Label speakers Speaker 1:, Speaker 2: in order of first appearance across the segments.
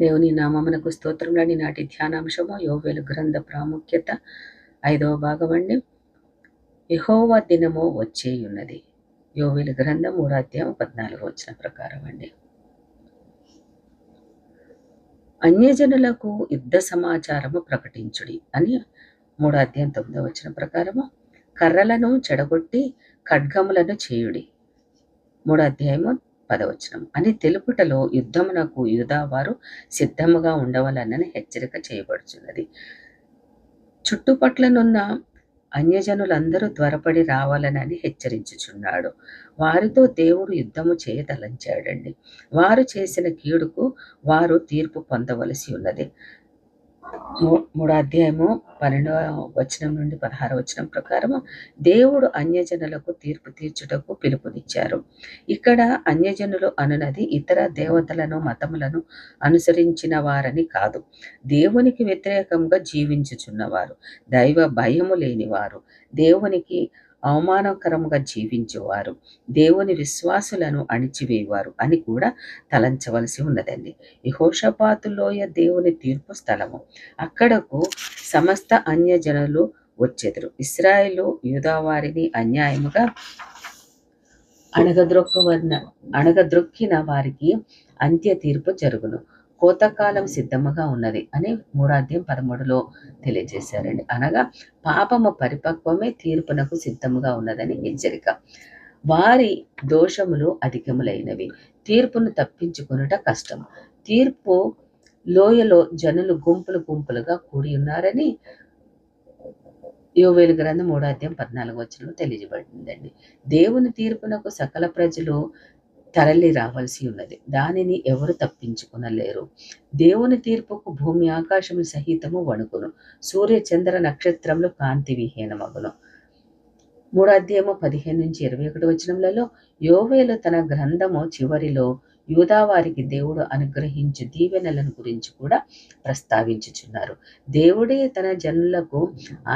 Speaker 1: దేవుని నామమునకు స్తోత్రములని నాటి ధ్యానాంశము యోవేలు గ్రంథ ప్రాముఖ్యత 5వ భాగమండి. యెహోవా దినము వచ్చేయున్నది. యోవేలు గ్రంథం 3వ అధ్యాయం 14వ వచనం ప్రకారం అండి. అన్యజనులకు యుద్ధ సమాచారము ప్రకటించుడి అని 3వ అధ్యాయం 9వ వచనం ప్రకారము. కర్రలను చెడగొట్టి ఖడ్గములను చేయుడి 3వ అధ్యాయము 10వ వచనం అని తెలుపుటలో యుద్ధమునకు యూదావారు సిద్ధముగా ఉండవలనని హెచ్చరిక చేయబడుచున్నది. చుట్టుపట్లనున్న అన్యజనులందరూ త్వరపడి రావాలనని హెచ్చరించుచున్నాడు. వారితో దేవుడు యుద్ధము చేయతలంచాడండి. వారు చేసిన కీడుకు వారు తీర్పు పొందవలసి ఉన్నది. 3వ అధ్యాయము 12వ వచనం నుండి 16వ వచనం ప్రకారము దేవుడు అన్యజనులకు తీర్పు తీర్చుటకు పిలుపునిచ్చారు. ఇక్కడ అన్యజనులు అనునది ఇతర దేవతలను మతములను అనుసరించిన వారని కాదు. దేవునికి వ్యతిరేకంగా జీవించుచున్నవారు, దైవ భయము లేనివారు, దేవునికి అవమానకరముగా జీవించేవారు, దేవుని విశ్వాసులను అణిచివేయవారు అని కూడా తలంచవలసి ఉన్నదండి. యెహోషాపాతు లోయ దేవుని తీర్పు స్థలము. అక్కడకు సమస్త అన్యజనులు వచ్చెదరు. ఇశ్రాయేలు యూదావారిని అన్యాయముగా అణగద్రొక్కిన వారికి అంత్య తీర్పు జరుగును. కోతకాలం సిద్ధముగా ఉన్నది అని 3వ అధ్యాయం 13లో తెలియజేశారండి. అనగా పాపము పరిపక్వమే తీర్పునకు సిద్ధముగా ఉన్నదని హెచ్చరిక. వారి దోషములు అధికములైనవి, తీర్పును తప్పించుకొనుట కష్టం. తీర్పు లోయలో జనులు గుంపులు గుంపులుగా కూడి ఉన్నారని యోవేలు గ్రంథం 3వ అధ్యాయం 14వ వచనంలో తెలియజేయబడిందండి. దేవుని తీర్పునకు సకల ప్రజలు తరలి రావాల్సి ఉన్నది. దానిని ఎవరు తప్పించుకొనలేరు. దేవుని తీర్పుకు భూమి ఆకాశము సహితము వణుకును. సూర్య చంద్ర నక్షత్రములు కాంతి విహీనమగును. 3వ అధ్యాయము 15 నుంచి 21 వచనములలో యోవేలు తన గ్రంథము చివరిలో యూదావారికి దేవుడు అనుగ్రహించు దీవెనలను గురించి కూడా ప్రస్తావించుచున్నారు. దేవుడే తన జనులకు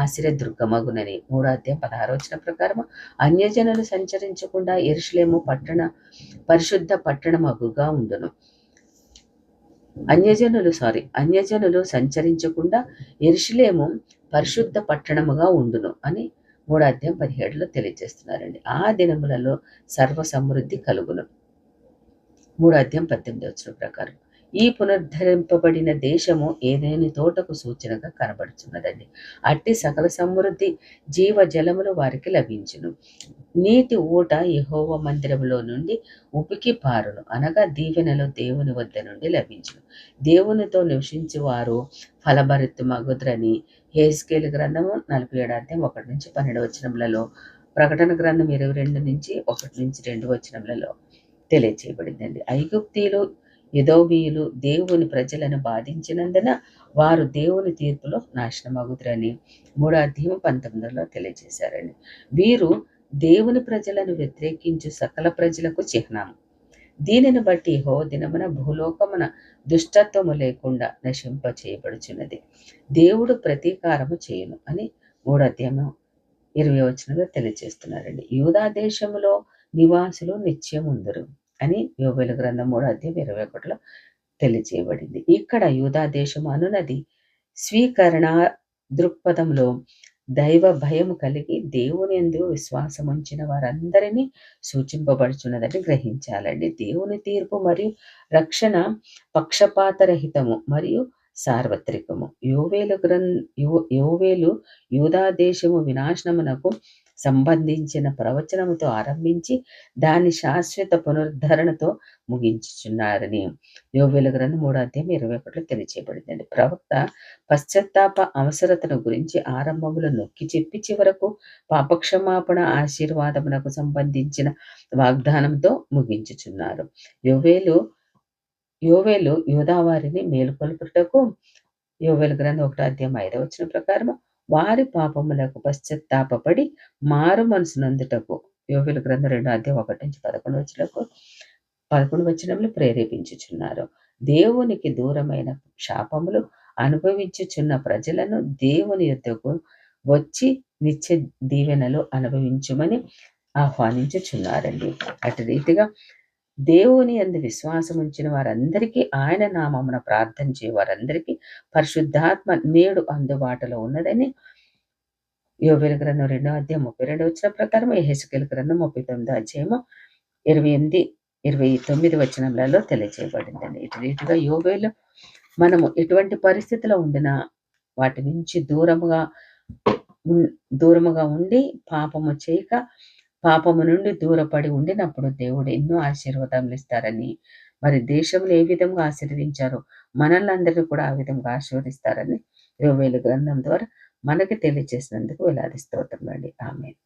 Speaker 1: ఆశ్రయదుర్గమగునని 3వ అధ్యాయం 16వ వచనం ప్రకారం అన్యజనులు సంచరించకుండా యెరూషలేము పరిశుద్ధ పట్టణమగుగా ఉండును. అన్యజనులు సంచరించకుండా యెరూషలేము పరిశుద్ధ పట్టణముగా ఉండును అని 3వ అధ్యాయం 17లో తెలియజేస్తున్నారండి. ఆ దినములలో సర్వ సమృద్ధి కలుగును. 3వ అధ్యాయం 18వ వచనం ప్రకారం ఈ పునరుద్ధరింపబడిన దేశము ఏదేని తోటకు సూచనగా కనబడుచున్నదండి. అట్టి సకల సమృద్ధి జీవ జలములు వారికి లభించును. నీటి ఊట యెహోవా మందిరములో నుండి ఉపికి పారును. అనగా దీవెనలు దేవుని వద్ద నుండి లభించును. దేవునితో నివసించువారు ఫలభరితమగుదురని యెహెజ్కేలు గ్రంథము 47వ అధ్యాయం 1 నుంచి 12 వచనములలో, ప్రకటన గ్రంథం 22 నుంచి 1 నుంచి 2 వచనములలో తెలియచేయబడిందండి. ఐగుప్తీయులు ఎదోమీయులు దేవుని ప్రజలను బాధించినందున వారు దేవుని తీర్పులో నాశనమగుదురని 3వ అధ్యాయం 19లో తెలియజేశారండి. వీరు దేవుని ప్రజలను వ్యతిరేకించు సకల ప్రజలకు చిహ్నము. దీనిని బట్టి యెహోవా దినమున భూలోకమున దుష్టత్వము లేకుండా నశింప చేయబడుచున్నది. దేవుడు ప్రతీకారము చేయును అని 3వ అధ్యాయం 20వ వచనంలో తెలియజేస్తున్నారండి. యూదా దేశములో నివాసులు నిత్యం ఉందరు అని యోవేలు గ్రంథం 3వ అధ్యాయం 21లో తెలియజేయబడింది. ఇక్కడ యూదా దేశము అనున్నది స్వీకరణ దృక్పథంలో దైవ భయము కలిగి దేవుని యందు విశ్వాసం ఉంచిన వారందరినీ సూచింపబడుచున్నదని గ్రహించాలండి. దేవుని తీర్పు మరియు రక్షణ పక్షపాతరహితము మరియు సార్వత్రికము. యోవేలు యూదా దేశము వినాశనమునకు సంబంధించిన ప్రవచనముతో ఆరంభించి దాని శాశ్వత పునరుద్ధరణతో ముగించుచున్నారని యోవేలు గ్రంథం 3వ అధ్యాయం 21లో తెలియజేయబడిందండి. ప్రవక్త పశ్చాత్తాప అవసరతను గురించి ఆరంభంలో నొక్కి చెప్పి చివరకు పాపక్షమాపణ ఆశీర్వాదమునకు సంబంధించిన వాగ్దానంతో ముగించుచున్నారు. యోవేలు యూదావారిని మేలుకొల్పుటకు యోవేలు గ్రంథం 1వ అధ్యాయం 5వ వచనం ప్రకారం వారి పాపములకు పశ్చాత్తాపడి మారు మనసు నందుటకు యోవేలు గ్రంథం 2వ అధ్యాయం 1 నుంచి 11 వచనంలో ప్రేరేపించుచున్నారు. దేవునికి దూరమైన శాపములు అనుభవించుచున్న ప్రజలను దేవుని యొద్దకు వచ్చి నిత్య దీవెనలు అనుభవించుమని ఆహ్వానించుచున్నారండి. అటు రీతిగా దేవుని యందు విశ్వాసం ఉంచిన వారందరికీ, ఆయన నామమున ప్రార్థన చేయ వారందరికీ పరిశుద్ధాత్మ నేడు అందుబాటులో ఉన్నదని యోవేలు గ్రంథం 2 అధ్యాయం 32 ప్రకారం, యెహెజ్కేలు గ్రంథం 39 అధ్యాయము 28-29 వచనములలో తెలియజేయబడిందండి. ఇటు రీతిగా యోవేలు మనము ఎటువంటి పరిస్థితిలో ఉండినా వాటి నుంచి దూరముగా ఉండి పాపము చేయక, పాపము నుండి దూరపడి ఉండినప్పుడు దేవుడు ఎన్నో ఆశీర్వాదములు ఇస్తారని, మరి దేశంలో ఏ విధంగా ఆశీర్వదించారో మనల్ని అందరినీ కూడా ఆ విధంగా ఆశీర్వదిస్తారని యోవేలు గ్రంథం ద్వారా మనకి తెలియజేసినందుకు వేలాది స్తోత్రములండి. ఆమేన్.